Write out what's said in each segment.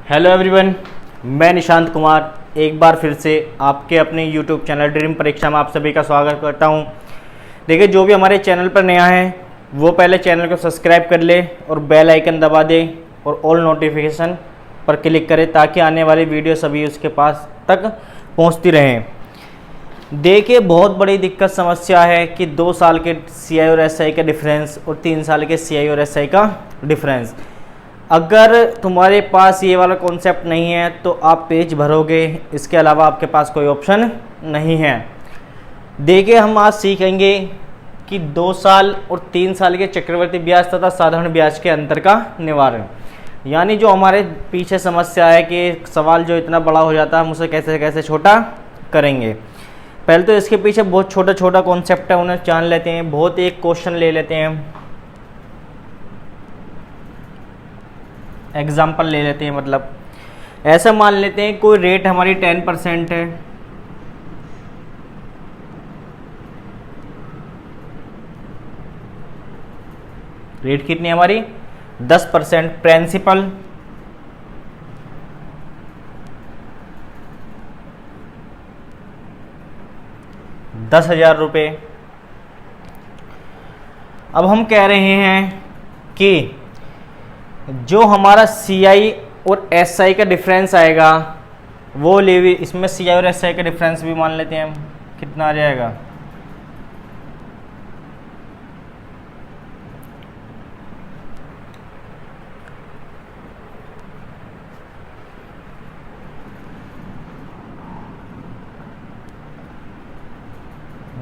Hello everyone, मैं निशांत कुमार एक बार फिर से आपके अपने यूट्यूब चैनल ड्रीम परीक्षा में आप सभी का स्वागत करता हूं। देखिए, जो भी हमारे चैनल पर नया है वो पहले चैनल को सब्सक्राइब कर ले और बेल आइकन दबा दे और ऑल नोटिफिकेशन पर क्लिक करें ताकि आने वाली वीडियो सभी उसके पास तक पहुंचती रहें। देखिए, बहुत बड़ी दिक्कत समस्या है कि 2 साल के CI और SI का डिफरेंस और 3 साल के CI और SI का डिफरेंस। अगर तुम्हारे पास ये वाला कॉन्सेप्ट नहीं है तो आप पेज भरोगे, इसके अलावा आपके पास कोई ऑप्शन नहीं है। देखिए, हम आज सीखेंगे कि 2 साल और 3 साल के चक्रवर्ती ब्याज तथा साधारण ब्याज के अंतर का निवारण, यानी जो हमारे पीछे समस्या है कि सवाल जो इतना बड़ा हो जाता है हम उसे कैसे कैसे छोटा करेंगे। पहले तो इसके पीछे बहुत छोटा छोटा कॉन्सेप्ट है, उन्हें जान लेते हैं। बहुत एक क्वेश्चन ले लेते हैं, एग्जाम्पल ले लेते हैं। मतलब ऐसा मान लेते हैं कोई रेट हमारी 10% है, रेट कितनी है हमारी 10%, प्रिंसिपल 10,000 रुपये। अब हम कह रहे हैं कि जो हमारा CI और SI का डिफरेंस आएगा वो ले, इसमें CI और SI का डिफरेंस भी मान लेते हैं हम, कितना आ जाएगा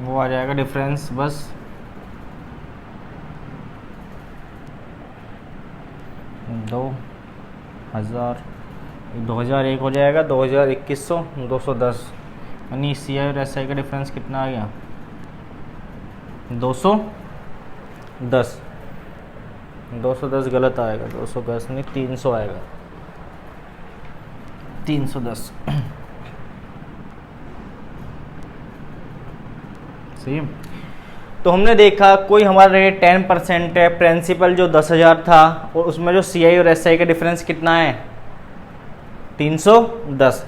वो आ जाएगा डिफरेंस बस 2001 हो जाएगा, 2100, 210, यानी CI और SI का डिफरेंस कितना आ गया 210। 210 गलत आएगा, 210 नहीं 300 आएगा, 310 सही। तो हमने देखा कोई हमारा रेट 10% है, प्रिंसिपल जो 10,000 था और उसमें जो CI और SI का डिफरेंस कितना है 310।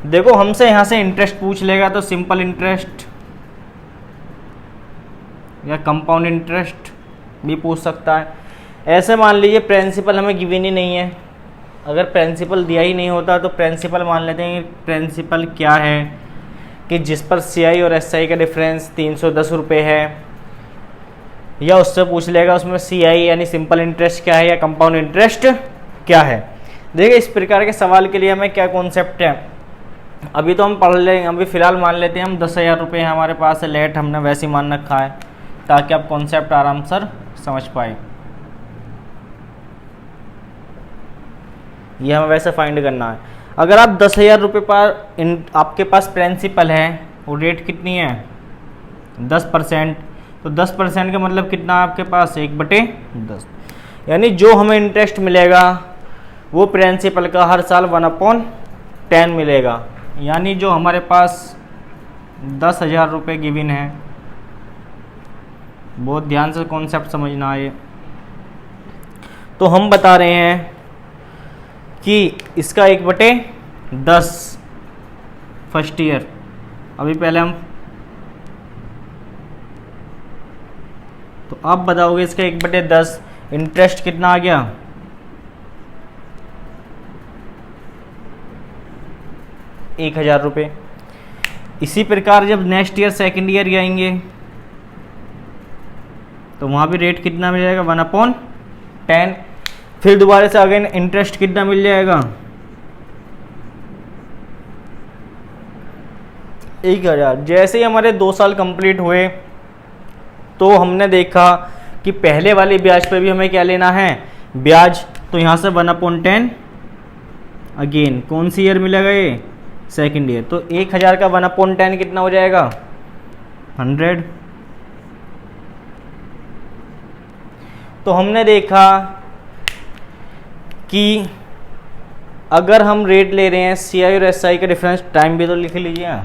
देखो, हमसे यहाँ से इंटरेस्ट पूछ लेगा तो सिंपल इंटरेस्ट या कंपाउंड इंटरेस्ट भी पूछ सकता है। ऐसे मान लीजिए प्रिंसिपल हमें गिवन ही नहीं है, अगर प्रिंसिपल दिया ही नहीं होता तो प्रिंसिपल मान लेते हैं। प्रिंसिपल क्या है कि जिस पर CI और SI का डिफरेंस 310 रुपये है, या उससे पूछ लेगा उसमें CI यानी सिंपल इंटरेस्ट क्या है या कंपाउंड इंटरेस्ट क्या है। देखिए, इस प्रकार के सवाल के लिए हमें क्या कॉन्सेप्ट है अभी तो हम पढ़ लेंगे। अभी फ़िलहाल मान लेते हैं हम 10,000 रुपये हमारे पास है, लेट हमने वैसे ही मान रखा है ताकि आप कॉन्सेप्ट आराम से समझ पाए। ये हमें वैसे फाइंड करना है। अगर आप 10,000 रुपये पर आपके पास प्रिंसिपल है और रेट कितनी है 10%, तो 10% का मतलब कितना आपके पास 1/10, यानी जो हमें इंटरेस्ट मिलेगा वो प्रिंसिपल का हर साल 1/10 मिलेगा। यानी जो हमारे पास 10,000 रुपये गिवन है, बहुत ध्यान से कॉन्सेप्ट समझना है। तो हम बता रहे हैं कि इसका 1/10 फर्स्ट ईयर। अभी पहले हम, तो आप बताओगे इसका 1/10 इंटरेस्ट कितना आ गया 1,000 रुपये। इसी प्रकार जब नेक्स्ट ईयर सेकेंड ईयर जाएंगे तो वहाँ भी रेट कितना मिल जाएगा 1/10। फिर दोबारा से अगेन इंटरेस्ट कितना मिल जाएगा 1,000। जैसे ही हमारे 2 साल कंप्लीट हुए तो हमने देखा कि पहले वाली ब्याज पे भी हमें क्या लेना है ब्याज, तो यहाँ से 1/10 अगेन कौन सी ईयर मिलेगा ये सेकेंड ईयर। तो 1,000 का 1/10 कितना हो जाएगा 100। तो हमने देखा कि अगर हम रेट ले रहे हैं CI और SI का डिफरेंस, टाइम भी तो लिख लीजिए,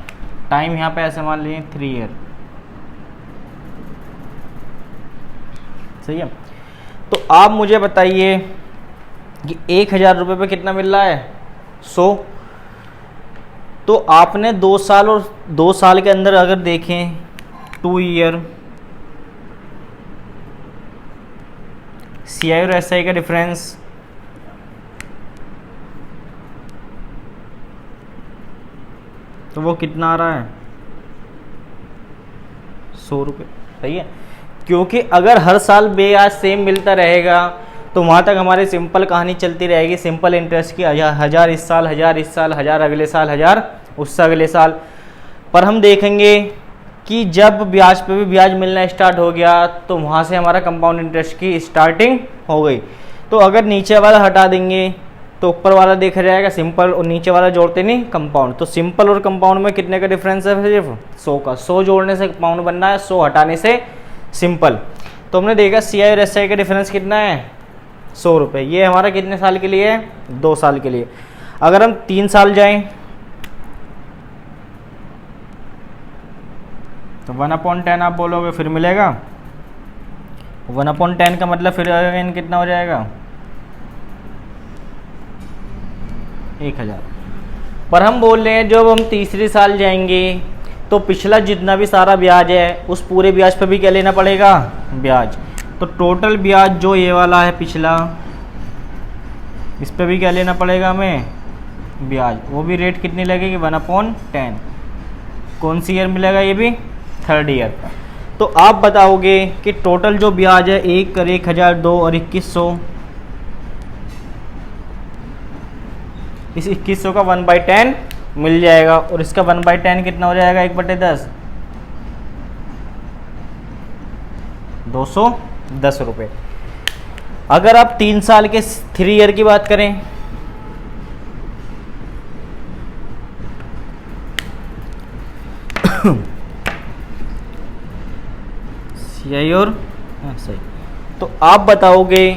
टाइम यहाँ पे ऐसे मान लीजिए 3 ईयर, सही है। तो आप मुझे बताइए कि 1,000 रुपये पे कितना मिल रहा है 100। तो आपने 2 साल और 2 साल के अंदर अगर देखें 2 ईयर CI और SI का डिफरेंस तो वो कितना आ रहा है 100 रुपये। सही है, क्योंकि अगर हर साल ब्याज सेम मिलता रहेगा तो वहाँ तक हमारी सिंपल कहानी चलती रहेगी, सिंपल इंटरेस्ट की, 1000 इस साल, 1000 इस साल, 1000 अगले साल, 1000 उससे अगले साल। पर हम देखेंगे कि जब ब्याज पे भी ब्याज मिलना स्टार्ट हो गया तो वहाँ से हमारा कंपाउंड इंटरेस्ट की स्टार्टिंग हो गई। तो अगर नीचे वाला हटा देंगे तो ऊपर वाला देखा जाएगा सिंपल, और नीचे वाला जोड़ते नहीं कंपाउंड। तो सिंपल और कंपाउंड में कितने का डिफरेंस है? सिर्फ 100 का। 100 जोड़ने से कंपाउंड बनना है, 100 हटाने से सिंपल। तो हमने देखा CI और SI का डिफरेंस कितना है 100 रुपये। ये हमारा कितने साल के लिए है? 2 साल के लिए। अगर हम 3 साल जाएं तो 1/10 आप बोलोगे फिर मिलेगा 1/10 का मतलब फिर अगेन कितना हो जाएगा 1000। पर हम बोल रहे हैं जब हम तीसरे साल जाएंगे तो पिछला जितना भी सारा ब्याज है उस पूरे ब्याज पे भी क्या लेना पड़ेगा? ब्याज। तो टोटल ब्याज जो ये वाला है पिछला, इस पे भी क्या लेना पड़ेगा हमें? ब्याज। वो भी रेट कितनी लगेगी? 1/10। कौन सी ईयर मिलेगा? ये भी 3rd ईयर का। तो आप बताओगे कि टोटल जो ब्याज है 1 कर 1000, 2 और 2100, इस 2100 का 1/10 मिल जाएगा। और इसका 1/10 कितना हो जाएगा? 1/10, 210 रुपये। अगर आप 3 साल के 3 ईयर की बात करें CI और SI, तो आप बताओगे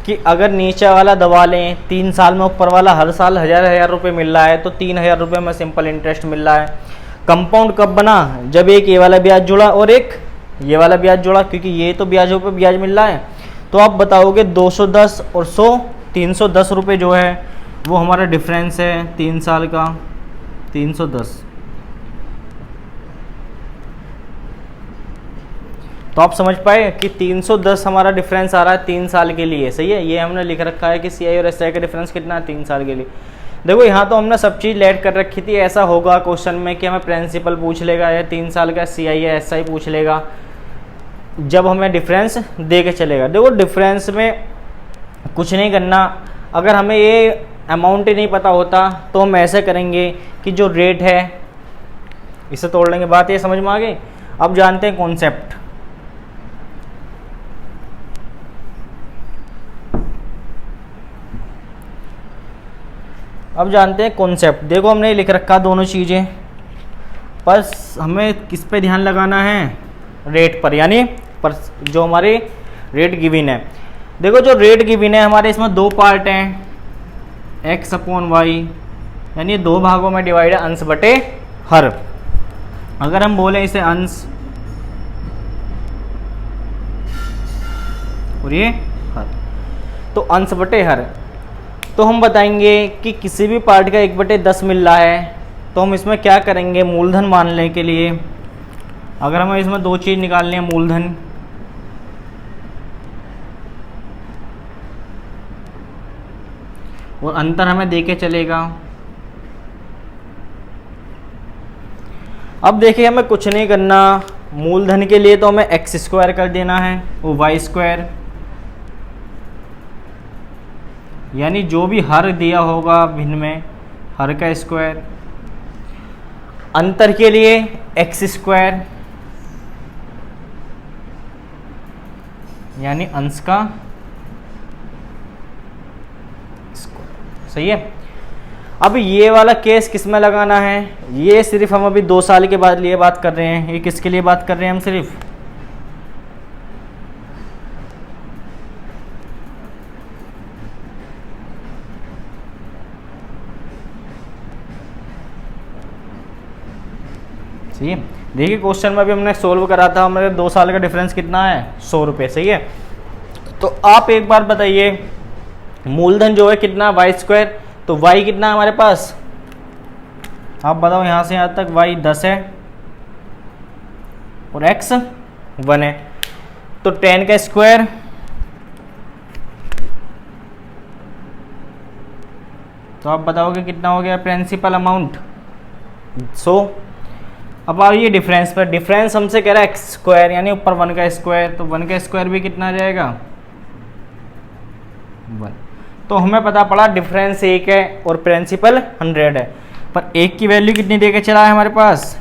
कि अगर नीचे वाला दबा लें 3 साल में, ऊपर वाला हर साल 1000 रुपये मिल रहा है तो 3000 रुपये में सिंपल इंटरेस्ट मिल रहा है। कंपाउंड कब बना? जब एक ये वाला ब्याज जुड़ा और एक ये वाला ब्याज जुड़ा, क्योंकि ये तो ब्याजों पे ब्याज मिल रहा है। तो आप बताओगे 210 और 100, 310 रुपये जो है वो हमारा डिफरेंस है 3 साल का, 310। तो आप समझ पाए कि 310 हमारा डिफरेंस आ रहा है 3 साल के लिए। सही है, ये हमने लिख रखा है कि CI और SI का डिफरेंस कितना है 3 साल के लिए। देखो यहाँ तो हमने सब चीज़ ऐड कर रखी थी। ऐसा होगा क्वेश्चन में कि हमें प्रिंसिपल पूछ लेगा या 3 साल का CI या SI पूछ लेगा जब हमें डिफरेंस दे के चलेगा। देखो डिफरेंस में कुछ नहीं करना, अगर हमें ये अमाउंट ही नहीं पता होता तो हम ऐसे करेंगे कि जो रेट है इसे तोड़ लेंगे। बात ये समझ में आ गई? अब जानते हैं कॉन्सेप्ट। अब जानते हैं कॉन्सेप्ट। देखो हमने लिख रखा दोनों चीज़ें, बस हमें किस पे ध्यान लगाना है? रेट पर, यानी पर जो हमारे रेट गिवन है। देखो जो रेट गिवन है हमारे, इसमें 2 पार्ट हैं, x/y, यानी 2 भागों में डिवाइड है, अंश बटे हर। अगर हम बोले इसे अंश और ये हर, तो अंश बटे हर। तो हम बताएंगे कि किसी भी पार्ट का 1/10 मिल रहा है तो हम इसमें क्या करेंगे? मूलधन मानने के लिए अगर हमें इसमें 2 चीज़ निकालनी है, मूलधन और अंतर हमें देके चलेगा। अब देखिए हमें कुछ नहीं करना, मूलधन के लिए तो हमें x² कर देना है वो y², यानी जो भी हर दिया होगा भिन्न में हर का स्क्वायर। अंतर के लिए x², यानी अंश का स्क्वायर। सही है। अब ये वाला केस किस में लगाना है? ये सिर्फ हम अभी 2 साल के बाद लिए बात कर रहे हैं। ये किसके लिए बात कर रहे हैं हम? सिर्फ सही है। देखिए क्वेश्चन में अभी हमने सोल्व करा था, हमारे 2 साल का डिफरेंस कितना है? 100 रुपये। सही है। तो आप एक बार बताइए मूलधन जो है कितना? y², तो y कितना है हमारे पास, आप बताओ, यहाँ से यहाँ तक y 10 है और x 1 है, तो 10 का स्क्वायर तो आप बताओगे कितना हो गया प्रिंसिपल अमाउंट 100। अब आइए डिफरेंस पर, डिफरेंस हमसे कह रहा है एक्स स्क्वायर यानी ऊपर 1 का स्क्वायर, तो 1 का स्क्वायर भी कितना आ जाएगा 1। तो हमें पता पड़ा डिफरेंस 1 है और प्रिंसिपल 100 है, पर 1 की वैल्यू कितनी देके चला है हमारे पास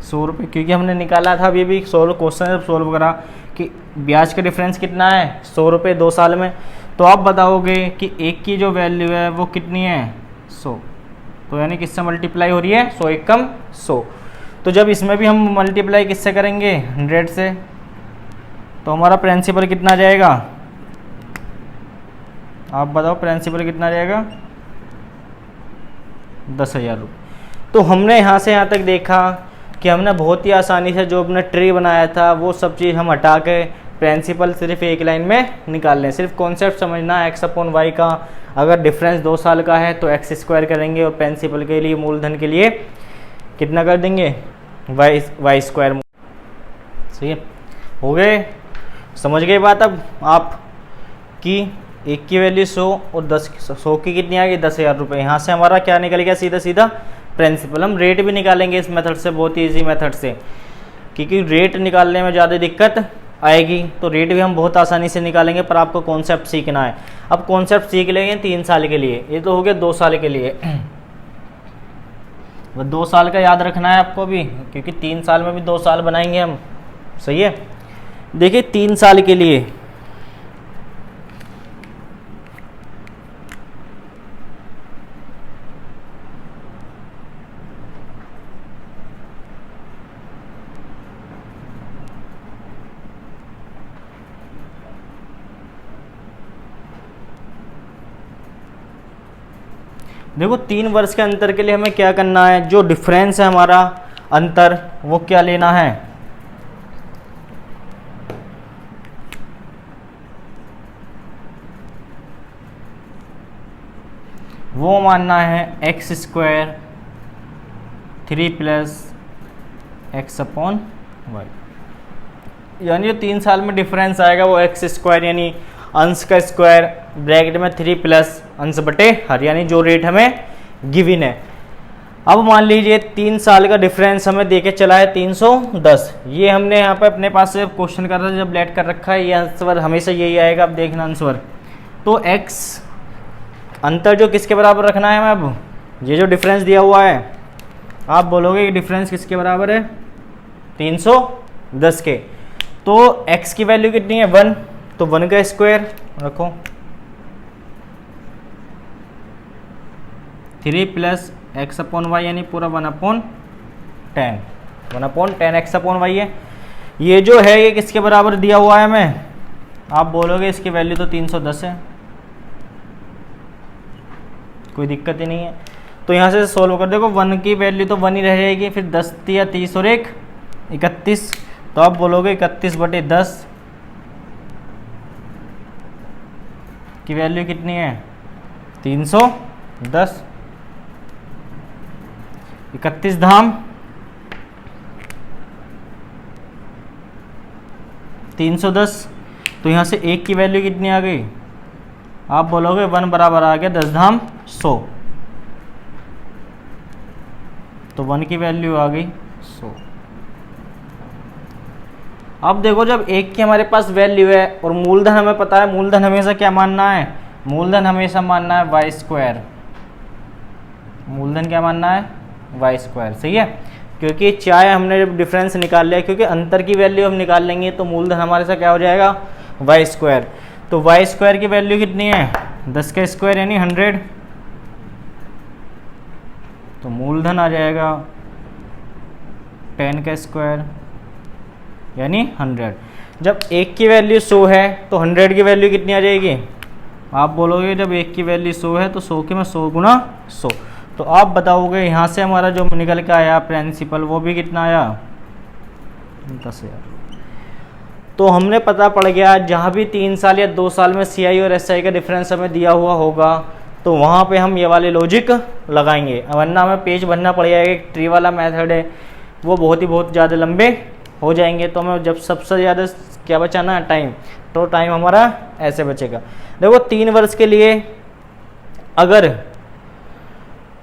100 रुपये, क्योंकि हमने निकाला था अभी भी क्वेश्चन जब सोल्व करा कि ब्याज का डिफरेंस कितना है 100 रुपये 2 साल में। तो आप बताओगे कि 1 की जो वैल्यू है वो कितनी है 100, तो यानी किससे मल्टीप्लाई हो रही है 100 एकम 100। तो जब इसमें भी हम मल्टीप्लाई किससे करेंगे 100 से, तो हमारा प्रिंसिपल कितना आ जाएगा, आप बताओ प्रिंसिपल कितना आ जाएगा 10,000 रुपये। तो हमने यहाँ से यहाँ तक देखा कि हमने बहुत ही आसानी से जो अपना ट्री बनाया था वो सब चीज़ हम हटा के प्रिंसिपल सिर्फ एक लाइन में निकाल लें। सिर्फ कॉन्सेप्ट समझना है एक्स अपॉन वाई का, अगर डिफरेंस 2 साल का है तो एक्स स्क्वायर करेंगे और प्रिंसिपल के लिए मूलधन के लिए कितना कर देंगे वाई स्क्वायर। सही है, हो गए, समझ गए बात। अब आप कि 1 की वैल्यू 100 और 100 की कितनी आ गई 10,000 रुपये। यहाँ से हमारा क्या निकल गया सीधा सीधा प्रिंसिपल। हम रेट भी निकालेंगे इस मेथड से, बहुत ही ईजी मेथड से, क्योंकि रेट निकालने में ज़्यादा दिक्कत आएगी तो रेट भी हम बहुत आसानी से निकालेंगे, पर आपको कॉन्सेप्ट सीखना है। अब कॉन्सेप्ट सीख लेंगे 3 साल के लिए, ये तो हो गया 2 साल के लिए। वो 2 साल का याद रखना है आपको भी, क्योंकि 3 साल में भी 2 साल बनाएंगे हम। सही है, देखिए 3 साल के लिए देखो 3 वर्ष के अंतर के लिए हमें क्या करना है, जो डिफरेंस है हमारा अंतर वो क्या लेना है, वो मानना है X square 3 plus X upon Y. यानी जो 3 साल में डिफरेंस आएगा वो एक्स स्क्वायर यानी अंश का स्क्वायर ब्रैकेट में 3 प्लस अंश बटे हर, यानी जो रेट हमें गिवन है। अब मान लीजिए 3 साल का डिफरेंस हमें देके चला है 310। ये हमने यहाँ पे अपने पास से क्वेश्चन कर रहा था जब लेट कर रखा है, ये आंसर हमेशा यही आएगा। अब देखना आंसर, तो x अंतर जो किसके बराबर रखना है हमें, अब ये जो डिफरेंस दिया हुआ है आप बोलोगे ये डिफरेंस किसके बराबर है 310 के। तो x की वैल्यू कितनी है 1, तो 1 का स्क्वायर रखो 3 प्लस एक्स अपॉन वाई यानी पूरा 1/10 एक्स अपॉन वाई है। ये जो है ये किसके बराबर दिया हुआ है हमें, आप बोलोगे इसकी वैल्यू तो 310 है, कोई दिक्कत ही नहीं है। तो यहाँ से सोल्व कर देखो 1 की वैल्यू तो 1 ही रह जाएगी, फिर 10 या 30 और 1 31, तो आप बोलोगे 31/10 की वैल्यू कितनी है 310। 31 धाम 310, तो यहाँ से 1 की वैल्यू कितनी आ गई, आप बोलोगे 1 बराबर आ गया 10 धाम 100, तो 1 की वैल्यू आ गई 100। अब देखो जब 1 की हमारे पास वैल्यू है और मूलधन हमें पता है, मूलधन हमेशा क्या मानना है, मूलधन हमेशा मानना है वाई स्क्वायर। मूलधन क्या मानना है वाई स्क्वायर। सही है, क्योंकि चाहे हमने जब डिफरेंस निकाल लिया, क्योंकि अंतर की वैल्यू हम निकाल लेंगे तो मूलधन हमारे साथ क्या हो जाएगा वाई स्क्वायर। तो वाई स्क्वायर की वैल्यू कितनी है 10 का स्क्वायर यानी 100, तो मूलधन आ जाएगा 10 का स्क्वायर यानी 100। जब 1 की वैल्यू 100 है तो 100 की वैल्यू कितनी आ जाएगी, आप बोलोगे जब 1 की वैल्यू 100 है तो 100 के में 100 गुना 100, तो आप बताओगे यहाँ से हमारा जो निकल के आया प्रिंसिपल वो भी कितना आया 10,000। तो हमने पता पड़ गया जहाँ भी 3 साल या 2 साल में CI और SI का डिफरेंस हमें दिया हुआ होगा तो वहाँ पे हम ये वाले लॉजिक लगाएंगे, वरना हमें पेज भरना पड़ जाएगा। एक ट्री वाला मेथड है वो बहुत ज़्यादा लंबे हो जाएंगे। तो हमें जब सबसे ज़्यादा क्या बचाना है, टाइम, तो टाइम हमारा ऐसे बचेगा। देखो 3 वर्ष के लिए अगर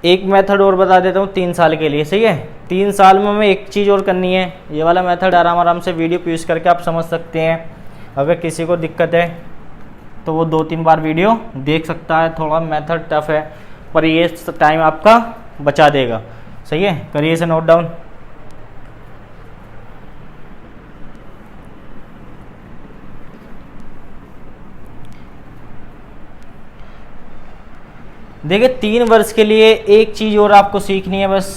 एक मेथड और बता देता हूँ 3 साल के लिए, सही है। 3 साल में हमें एक चीज़ और करनी है, ये वाला मेथड आराम से वीडियो पॉज करके आप समझ सकते हैं। अगर किसी को दिक्कत है तो वो 2-3 बार वीडियो देख सकता है। थोड़ा मेथड टफ है पर ये टाइम आपका बचा देगा, सही है। करिए इसे नोट डाउन। देखिए 3 वर्ष के लिए एक चीज़ और आपको सीखनी है बस।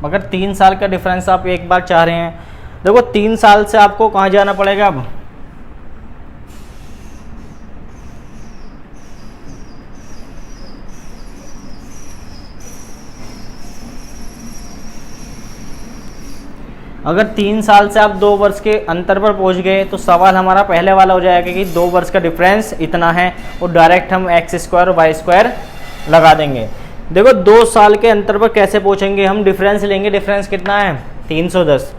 अगर 3 साल का डिफरेंस आप एक बार चाह रहे हैं, देखो 3 साल से आपको कहाँ जाना पड़ेगा। अब अगर 3 साल से आप 2 वर्ष के अंतर पर पहुंच गए तो सवाल हमारा पहले वाला हो जाएगा कि 2 वर्ष का डिफरेंस इतना है और डायरेक्ट हम x² और y² लगा देंगे। देखो 2 साल के अंतर पर कैसे पहुंचेंगे, हम डिफरेंस लेंगे। डिफरेंस कितना है 310।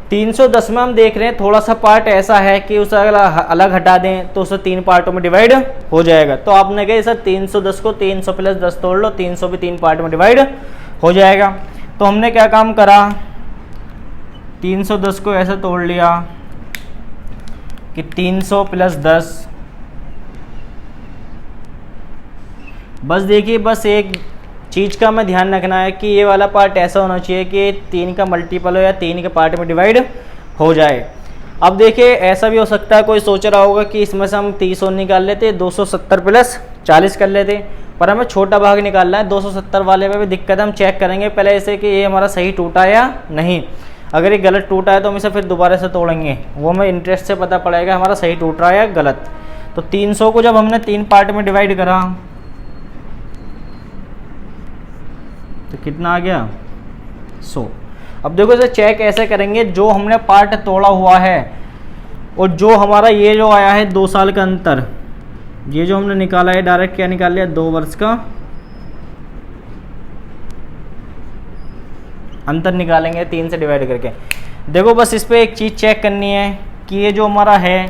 310 में हम देख रहे हैं थोड़ा सा पार्ट ऐसा है कि उसे अलग हटा दें तो उसे 3 पार्टों में डिवाइड हो जाएगा। तो आपने कहा सर 310 को 300 + 10 तोड़ लो, 300 भी 3 पार्ट में डिवाइड हो जाएगा। तो हमने क्या काम करा, 310 को ऐसे तोड़ लिया कि 300 + 10। बस देखिए, बस एक चीज़ का हमें ध्यान रखना है कि ये वाला पार्ट ऐसा होना चाहिए कि 3 का मल्टीपल हो या 3 के पार्ट में डिवाइड हो जाए। अब देखिए ऐसा भी हो सकता है कोई सोच रहा होगा कि इसमें से हम 30 और निकाल लेते, 270 + 40 कर लेते, पर हमें छोटा भाग निकालना है। 270 वाले में भी दिक्कत है, हम चेक करेंगे पहले ऐसे कि ये हमारा सही टूटा या नहीं। अगर ये गलत टूटा है तो हम इसे फिर दोबारा से तोड़ेंगे, वो हमें इंटरेस्ट से पता पड़ेगा हमारा सही टूट रहा है या गलत। तो 300 को जब हमने 3 पार्ट में डिवाइड करा तो कितना आ गया 100। अब देखो इसे चेक ऐसे करेंगे, जो हमने पार्ट तोड़ा हुआ है और जो हमारा ये जो आया है 2 साल का अंतर, ये जो हमने निकाला है डायरेक्ट क्या निकाल लिया, 2 वर्ष का अंतर निकालेंगे 3 से डिवाइड करके। देखो बस इस पे एक चीज़ चेक करनी है कि ये जो हमारा है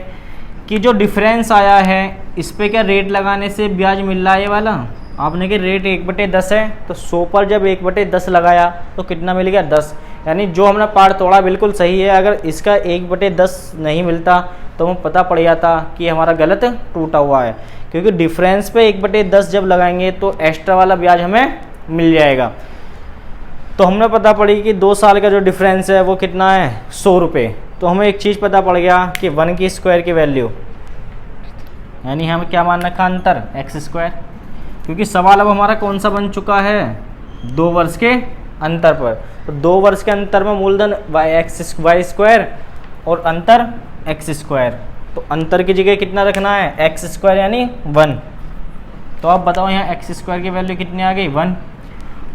कि जो डिफरेंस आया है इस पे क्या रेट लगाने से ब्याज मिल रहा है। ये वाला आपने कि रेट 1/10 है तो 100 पर जब 1/10 लगाया तो कितना मिल गया 10, यानी जो हमने पार्ट तोड़ा बिल्कुल सही है। अगर इसका 1/10 नहीं मिलता तो हमें पता पड़ जाता कि हमारा गलत टूटा हुआ है, क्योंकि डिफरेंस पे 1/10 जब लगाएंगे तो एक्स्ट्रा वाला ब्याज हमें मिल जाएगा। तो हमने पता पड़ी कि 2 साल का जो डिफरेंस है वो कितना है 100 रुपये। तो हमें एक चीज़ पता पड़ गया कि 1 की स्क्वायर की वैल्यू, यानी हमें क्या मान रखा अंतर x², क्योंकि सवाल अब हमारा कौन सा बन चुका है 2 वर्ष के अंतर पर। तो 2 वर्ष के अंतर में मूलधन y² और अंतर x²। तो अंतर की जगह कितना रखना है x² यानी 1। तो आप बताओ यहाँ x² की वैल्यू कितनी आ गई 1।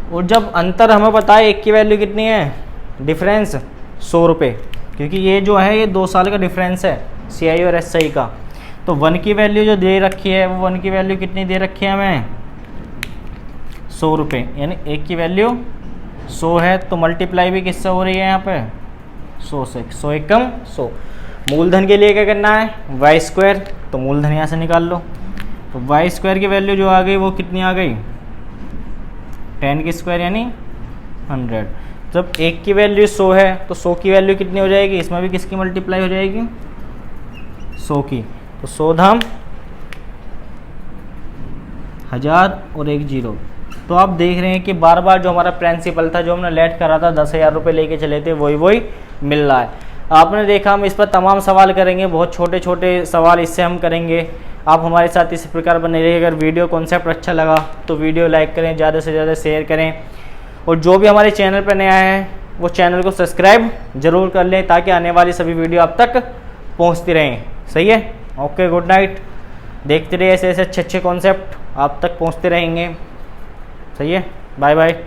और जब अंतर हमें पता है एक की वैल्यू कितनी है, डिफरेंस 100 रुपये, क्योंकि ये जो है ये 2 साल का डिफरेंस है CI और SI का। तो 1 की वैल्यू जो दे रखी है वो 1 की वैल्यू कितनी दे रखी है हमें 100 रुपये, यानी 1 की वैल्यू 100 है। तो मल्टीप्लाई भी किससे हो रही है यहाँ पे 100 से, 100 एकम 100। मूलधन के लिए क्या करना है y², तो मूलधन यहाँ से निकाल लो। तो y² की वैल्यू जो आ गई वो कितनी आ गई 10 की स्क्वायर यानी 100। जब 1 की वैल्यू 100 है तो 100 की वैल्यू कितनी हो जाएगी, इसमें भी किसकी मल्टीप्लाई हो जाएगी 100 की। तो 100 धाम 1000 और 1 0। तो आप देख रहे हैं कि बार बार जो हमारा प्रिंसिपल था, जो हमने लेट करा था 10,000 रुपये लेके चले थे, वही मिल रहा है। आपने देखा हम इस पर तमाम सवाल करेंगे, बहुत छोटे छोटे सवाल इससे हम करेंगे। आप हमारे साथ इसी प्रकार बने रहिए। अगर वीडियो कॉन्सेप्ट अच्छा लगा तो वीडियो लाइक करें, ज़्यादा से ज़्यादा शेयर करें, और जो भी हमारे चैनल पर नया है वो चैनल को सब्सक्राइब ज़रूर कर लें ताकि आने वाली सभी वीडियो आप तक पहुंचती रहें। सही है, ओके, गुड नाइट। देखते रहिए ऐसे ऐसे अच्छे कॉन्सेप्ट आप तक पहुंचते रहेंगे। सही है, बाय बाय।